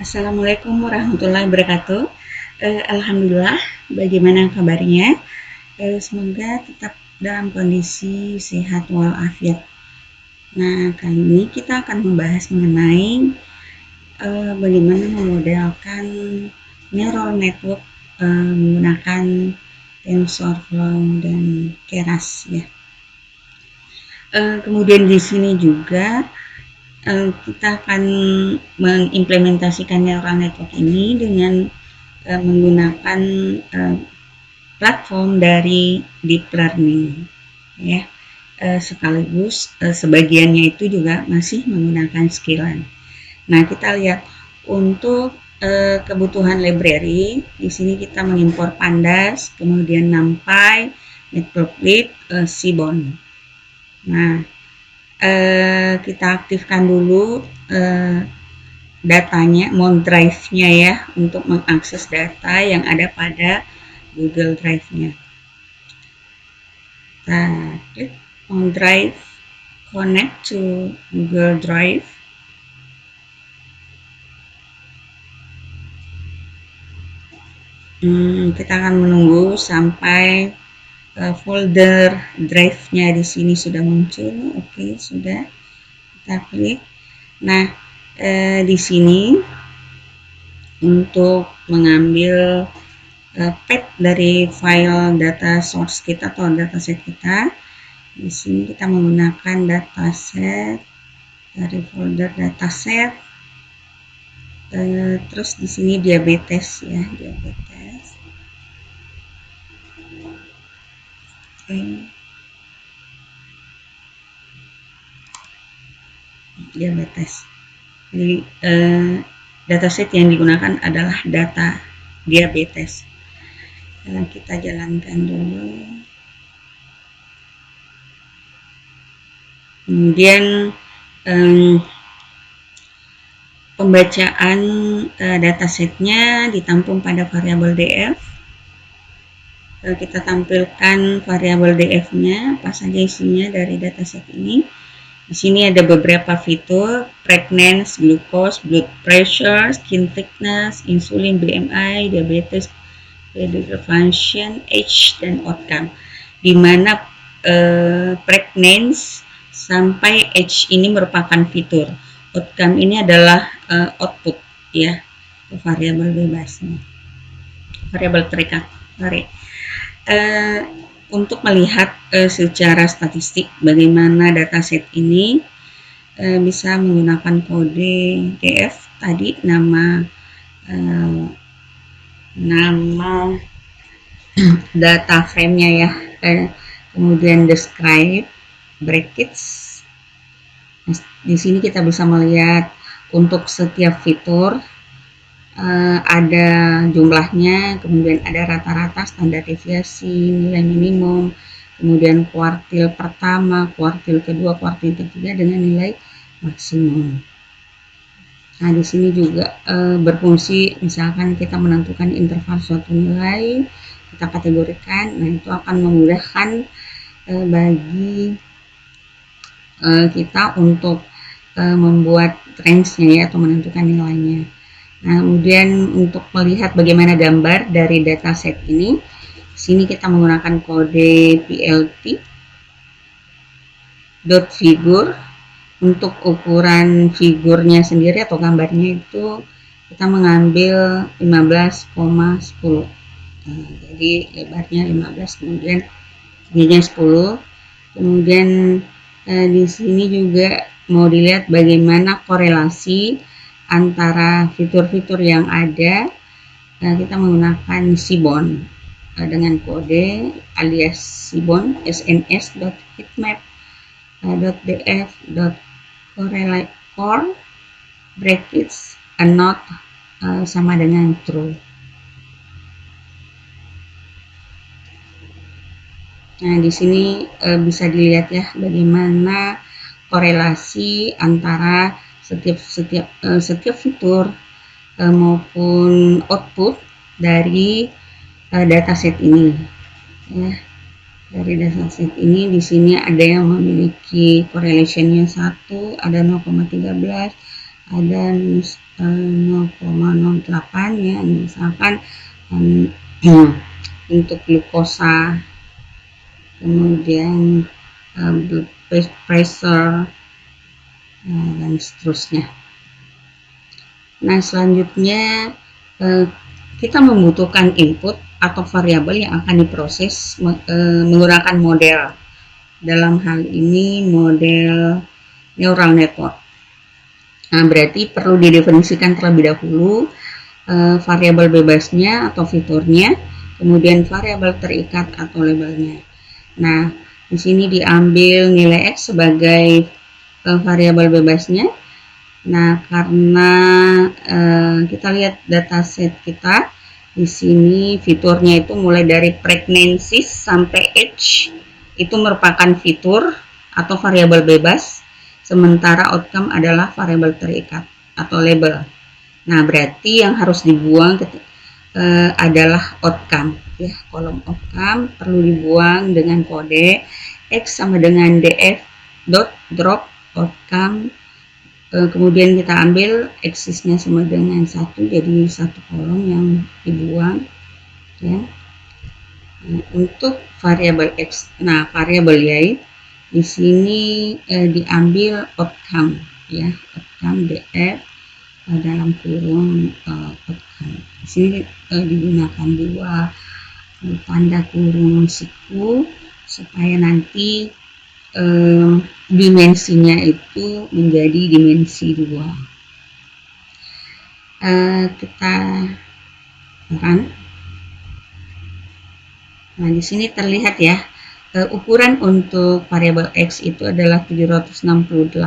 Assalamualaikum warahmatullahi wabarakatuh. Alhamdulillah, bagaimana kabarnya? Semoga tetap dalam kondisi sehat walafiat. Nah, kali ini kita akan membahas mengenai bagaimana memodelkan neural network menggunakan TensorFlow dan Keras ya. Kemudian di sini juga kita akan mengimplementasikan neural network ini dengan menggunakan platform dari deep learning ya. Sekaligus sebagiannya itu juga masih menggunakan Skylab. Nah, kita lihat untuk kebutuhan library, di sini kita mengimpor Pandas, kemudian NumPy, Matplotlib, Seaborn. Nah, kita aktifkan dulu datanya, OneDrive-nya ya, untuk mengakses data yang ada pada Google Drive-nya. Kita klik OneDrive, connect to Google Drive. Kita akan menunggu sampai folder drive-nya di sini sudah muncul. Oke, sudah. Kita klik. Nah, di sini untuk mengambil path dari file data source kita atau dataset kita, di sini kita menggunakan dataset dari folder dataset. Terus di sini diabetes ya, diabetes. Diabetes. Jadi dataset yang digunakan adalah data diabetes. Kita jalankan dulu. Kemudian pembacaan datasetnya ditampung pada variabel df. Kita tampilkan variabel df-nya, apa saja isinya dari dataset ini. Di sini ada beberapa fitur: pregnancy, glucose, blood pressure, skin thickness, insulin, BMI, diabetes, pediatric function, age, dan outcome. Di mana pregnancy sampai age ini merupakan fitur. Outcome ini adalah output ya, variabel bebasnya, variabel terikat. Untuk melihat secara statistik bagaimana dataset ini bisa menggunakan kode df tadi, nama data frame-nya ya, kemudian describe, brackets. Di sini kita bisa melihat untuk setiap fitur ada jumlahnya, kemudian ada rata-rata, standar deviasi, nilai minimum, kemudian kuartil pertama, kuartil kedua, kuartil ketiga dengan nilai maksimum. Nah, di sini juga berfungsi, misalkan kita menentukan interval suatu nilai, kita kategorikan. Nah, itu akan memudahkan bagi kita untuk membuat range-nya ya, atau menentukan nilainya. Nah, kemudian untuk melihat bagaimana gambar dari dataset ini, sini kita menggunakan kode plt .figure. Untuk ukuran figurnya sendiri atau gambarnya itu kita mengambil 15,10. Jadi lebarnya 15, kemudian tingginya 10. Kemudian di sini juga mau dilihat bagaimana korelasi antara fitur-fitur yang ada. Kita menggunakan Seaborn dengan kode alias Seaborn sns.heatmap.df.correlate brackets not sama dengan true. Nah, di sini bisa dilihat ya bagaimana korelasi antara setiap fitur maupun output dari dataset ini ya. Dari dataset ini di sini ada yang memiliki correlation-nya 1, ada 0,13, ada 0,08 ya, misalkan untuk glukosa, kemudian blood pressure, dan seterusnya. Nah, selanjutnya kita membutuhkan input atau variabel yang akan diproses menggunakan model. Dalam hal ini model neural network. Nah, berarti perlu didefinisikan terlebih dahulu variabel bebasnya atau fiturnya, kemudian variabel terikat atau labelnya. Nah, di sini diambil nilai X sebagai variabel bebasnya. Nah, karena kita lihat dataset kita, di sini fiturnya itu mulai dari pregnancy sampai age itu merupakan fitur atau variabel bebas, sementara outcome adalah variabel terikat atau label. Nah, berarti yang harus dibuang adalah outcome ya, kolom outcome perlu dibuang dengan kode X sama dengan df dot drop outcome. Kemudian kita ambil axisnya sama dengan 1, jadi satu kolom yang dibuang ya. Untuk variabel X, nah variabel Y di sini diambil outcome ya, outcome df dalam kurung outcome. Di sini digunakan dua tanda kurung siku supaya nanti dimensinya itu menjadi dimensi 2. Kita run. Nah, di sini terlihat ya, ukuran untuk variabel X itu adalah 768,8.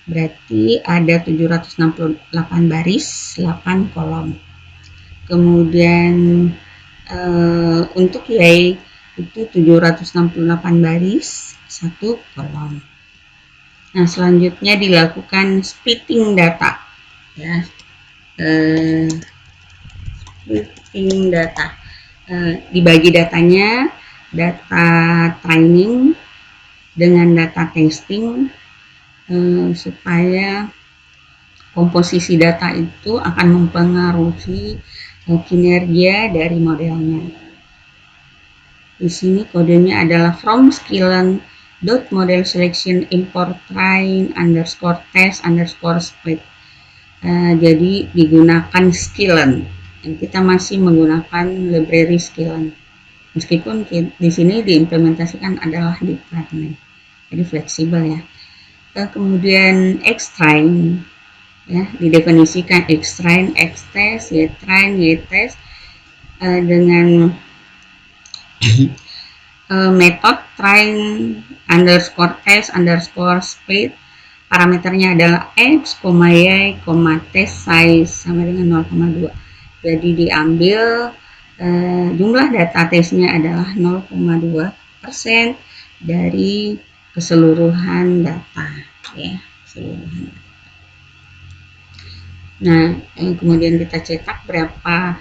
Berarti ada 768 baris, 8 kolom. Kemudian untuk Y itu 768 baris, 1 kolom. Nah, selanjutnya dilakukan splitting data ya. Splitting data. Dibagi datanya, data training dengan data testing, supaya komposisi data itu akan mempengaruhi kinerja dari modelnya. Di sini kodenya adalah from sklearn dot model selection import train underscore test underscore split. Jadi digunakan sklearn, dan kita masih menggunakan library sklearn, meskipun di sini diimplementasikan adalah deep learning, jadi fleksibel ya. Kemudian xtrain ya, didefinisikan xtrain, xtest, ytrain, ytest dengan metode train underscore test underscore split. Parameternya adalah x, y, test size sama dengan 0,2. Jadi diambil jumlah data tesnya adalah 0,2% dari keseluruhan data ya, keseluruhan data. Nah, kemudian kita cetak berapa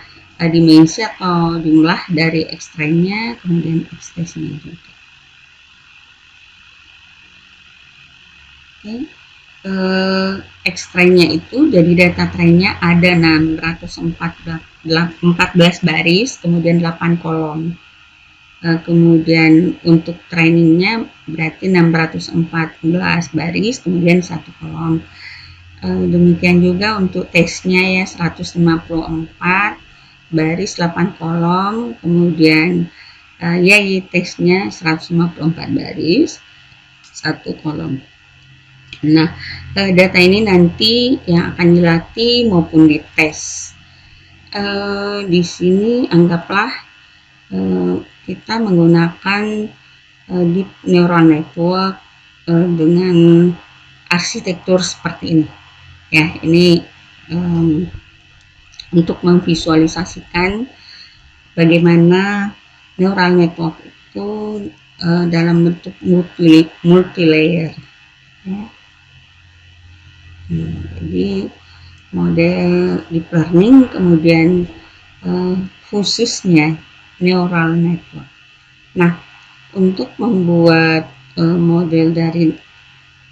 dimensi atau jumlah dari X-trainnya, kemudian X-testnya juga. Oke. X-trainnya itu jadi data trainnya ada 614 baris, kemudian 8 kolom. Kemudian untuk trainingnya berarti 614 baris, kemudian 1 kolom. Demikian juga untuk tesnya ya, 154 baris, 8 kolom, kemudian y tesnya 154 baris, 1 kolom. Nah, data ini nanti yang akan dilatih maupun dites. Di sini anggaplah kita menggunakan deep neural network dengan arsitektur seperti ini. Ya, ini untuk memvisualisasikan bagaimana neural network itu dalam bentuk multi-layer. Ya. Jadi model deep learning, kemudian khususnya neural network. Nah, untuk membuat model dari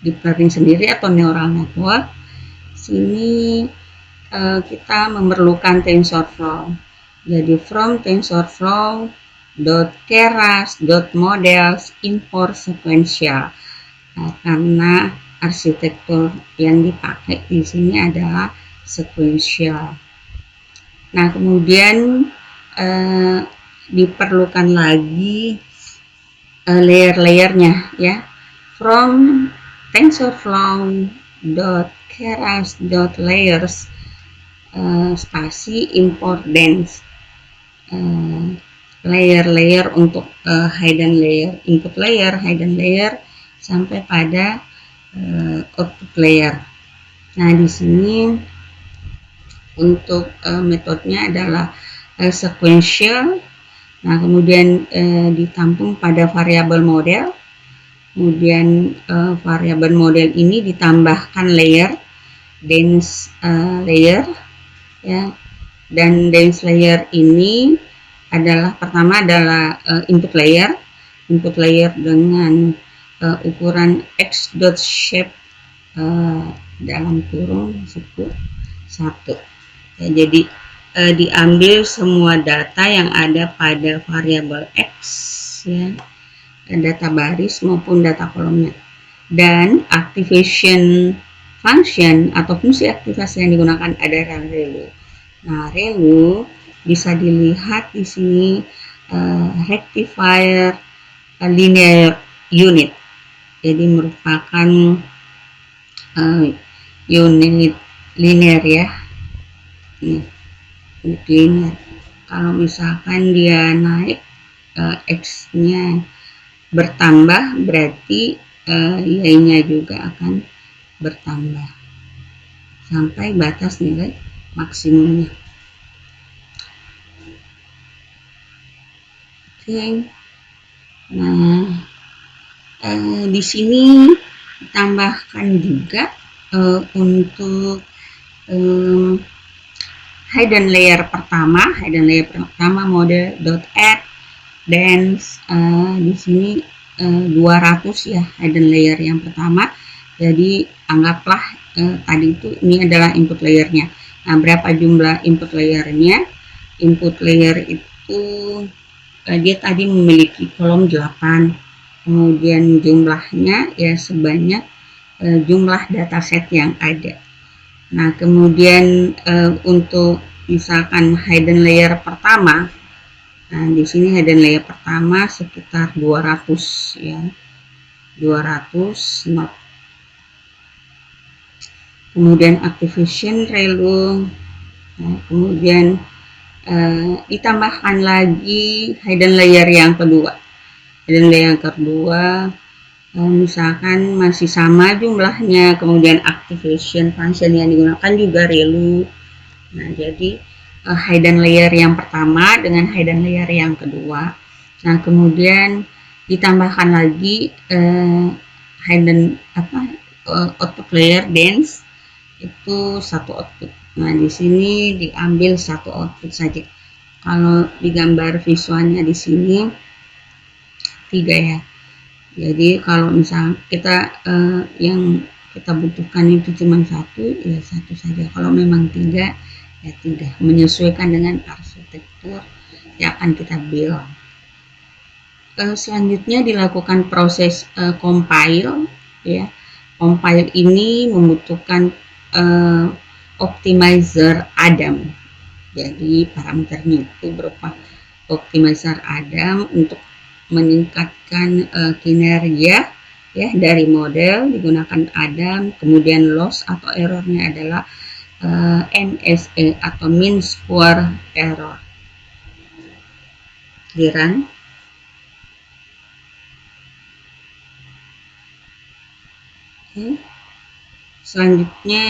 deep learning sendiri atau neural network, sini kita memerlukan TensorFlow. Jadi from TensorFlow .keras.models import sequential. Nah, karena arsitektur yang dipakai di sini adalah sequential. Nah, kemudian diperlukan lagi layer-layernya ya. From TensorFlow.keras.layers spasi import dense layer untuk hidden layer, input layer, hidden layer sampai pada output layer. Nah, di sini untuk metodenya adalah sequential. Nah, kemudian ditampung pada variabel model. Kemudian variabel model ini ditambahkan layer, dense layer ya. Dan dense layer ini pertama adalah input layer dengan ukuran x.shape dalam kurung 1. Ya, jadi diambil semua data yang ada pada variabel x ya, data baris maupun data kolomnya, dan activation function atau fungsi aktivasi yang digunakan adalah ReLU. Nah, ReLU bisa dilihat di sini rectifier linear unit. Jadi merupakan unit linear ya. Ini unit linear. Kalau misalkan dia naik x-nya bertambah, berarti y-nya juga akan bertambah sampai batas nilai maksimumnya. Oke. Nah, di sini ditambahkan juga untuk hidden layer pertama model.add dense di sini 200 ya, hidden layer yang pertama. Jadi anggaplah tadi itu ini adalah input layernya. Nah, berapa jumlah input layernya? Input layer itu dia tadi memiliki kolom 8, kemudian jumlahnya ya sebanyak jumlah dataset yang ada. Nah, kemudian untuk misalkan hidden layer pertama, nah di sini hidden layer pertama sekitar 200 ya, 200 not. Kemudian activation ReLU, nah, kemudian ditambahkan lagi hidden layer yang kedua. Hidden layer yang kedua misalkan masih sama jumlahnya, kemudian activation function yang digunakan juga ReLU. Nah, jadi hidden layer yang pertama dengan hidden layer yang kedua. Nah, kemudian ditambahkan lagi hidden output layer dense itu satu output. Nah, di sini diambil satu output saja. Kalau di gambar visualnya di sini 3 ya. Jadi kalau misal kita yang kita butuhkan itu cuma 1, ya 1 saja. Kalau memang 3 ya 3, menyesuaikan dengan arsitektur yang akan kita build. Selanjutnya dilakukan proses compile ya. Compile ini membutuhkan optimizer Adam. Jadi parameternya itu berupa optimizer Adam untuk meningkatkan kinerja ya dari model, digunakan Adam. Kemudian loss atau errornya adalah MSE atau mean square error. Di run. Oke. Selanjutnya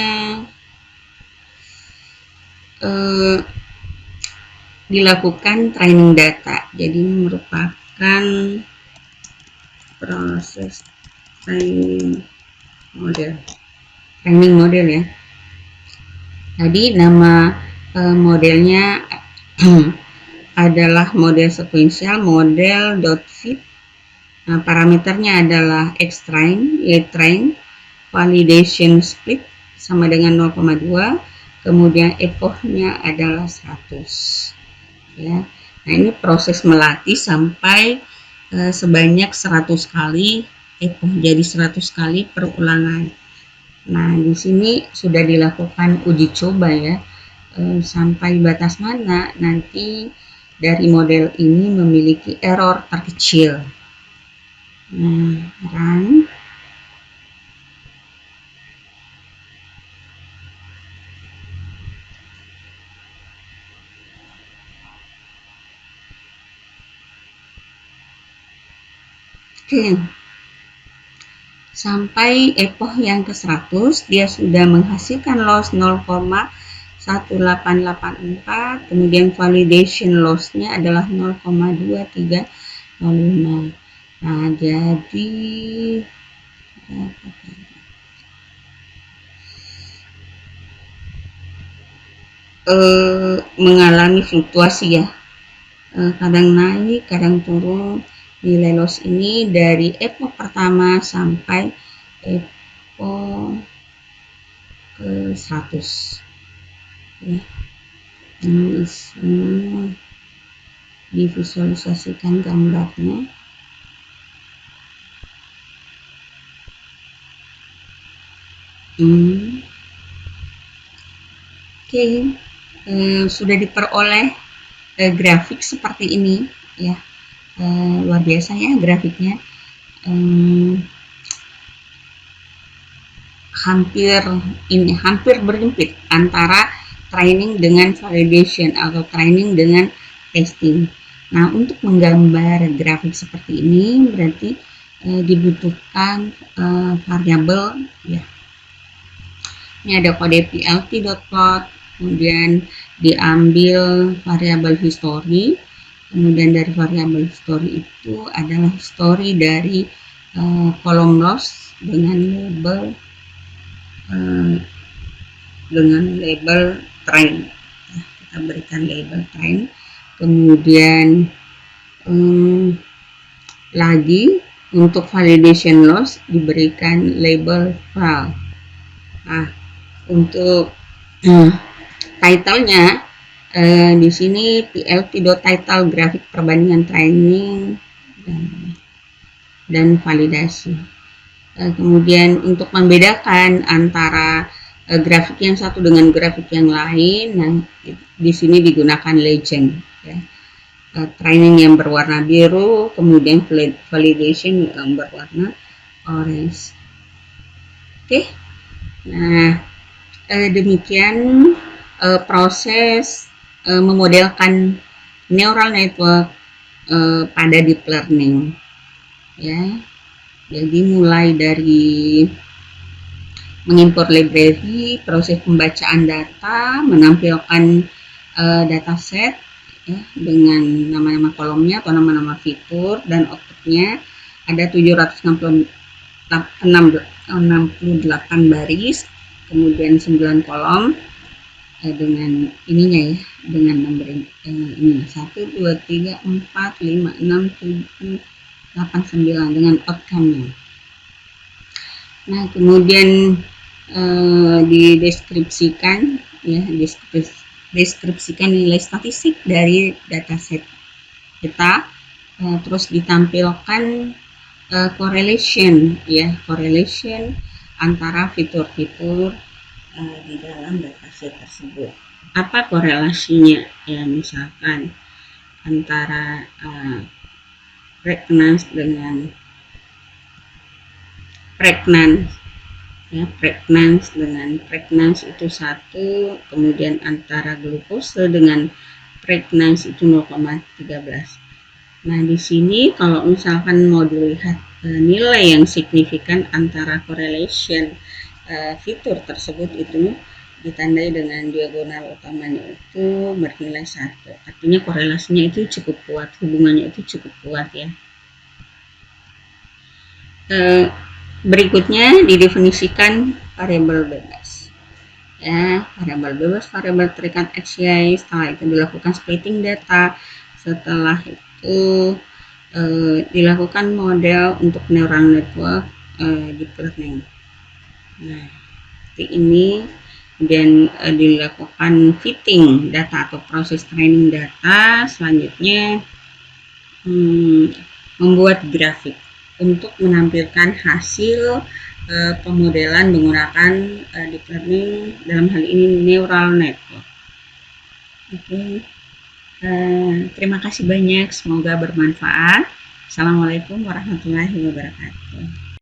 dilakukan training data. Jadi merupakan proses training model ya. Tadi nama modelnya adalah model sequential model.fit. Nah, parameternya adalah xtrain, ytrain, validation split, sama dengan 0,2, kemudian epochnya adalah 100 ya. Nah, ini proses melatih sampai sebanyak 100 kali epoch, jadi 100 kali perulangan. Nah, di sini sudah dilakukan uji coba ya, sampai batas mana nanti dari model ini memiliki error terkecil. Nah, run. Oke, sampai epoch yang ke-100 dia sudah menghasilkan loss 0,1884, kemudian validation lossnya adalah 0,2305. Nah, jadi mengalami fluktuasi ya, kadang naik kadang turun. Nilai loss ini dari epoch pertama sampai epoch ke 100 ya. Ini semua divisualisasikan gambarnya. Oke, sudah diperoleh grafik seperti ini ya. Luar biasa ya grafiknya, hampir berjepit antara training dengan validation atau training dengan testing. Nah, untuk menggambar grafik seperti ini berarti dibutuhkan variabel ya. Ini ada kode plt.plot, kemudian diambil variabel history. Kemudian dari variabel history itu adalah history dari kolom loss dengan label trend. Kita berikan label trend. Kemudian lagi untuk validation loss diberikan label val. Nah, untuk title-nya di sini plt.title grafik perbandingan training dan validasi. Kemudian untuk membedakan antara grafik yang satu dengan grafik yang lain, nah di sini digunakan legend ya. Training yang berwarna biru, kemudian validation yang berwarna orange. Oke. Nah, demikian proses memodelkan neural network pada deep learning ya. Jadi mulai dari mengimpor library, proses pembacaan data, menampilkan dataset ya, dengan nama-nama kolomnya atau nama-nama fitur, dan outputnya ada 768 baris, kemudian 9 kolom dengan ininya ya, dengan numbering ini 1, 2, 3, 4, 5, 6, 7, 8, 9 dengan outcome-nya. Nah, kemudian dideskripsikan ya, deskripsikan nilai statistik dari dataset kita, terus ditampilkan correlation ya, correlation antara fitur-fitur di dalam dataset tersebut. Apa korelasinya ya, misalkan antara pregnance dengan pregnance ya, pregnance dengan pregnance itu 1, kemudian antara glukose dengan pregnance itu 0,13. Nah, di sini kalau misalkan mau dilihat nilai yang signifikan antara correlation fitur tersebut itu ditandai dengan diagonal utamanya itu bernilai 1. Artinya korelasinya itu cukup kuat, hubungannya itu cukup kuat ya. Berikutnya didefinisikan variabel bebas ya, variabel bebas, variabel terikat XY. Setelah itu dilakukan splitting data, setelah itu dilakukan model untuk neural network deep learning. Nah, seperti ini, kemudian dilakukan fitting data atau proses training data. Selanjutnya membuat grafik untuk menampilkan hasil pemodelan menggunakan deep learning, dalam hal ini neural network. Oke. Terima kasih banyak, semoga bermanfaat. Assalamualaikum warahmatullahi wabarakatuh.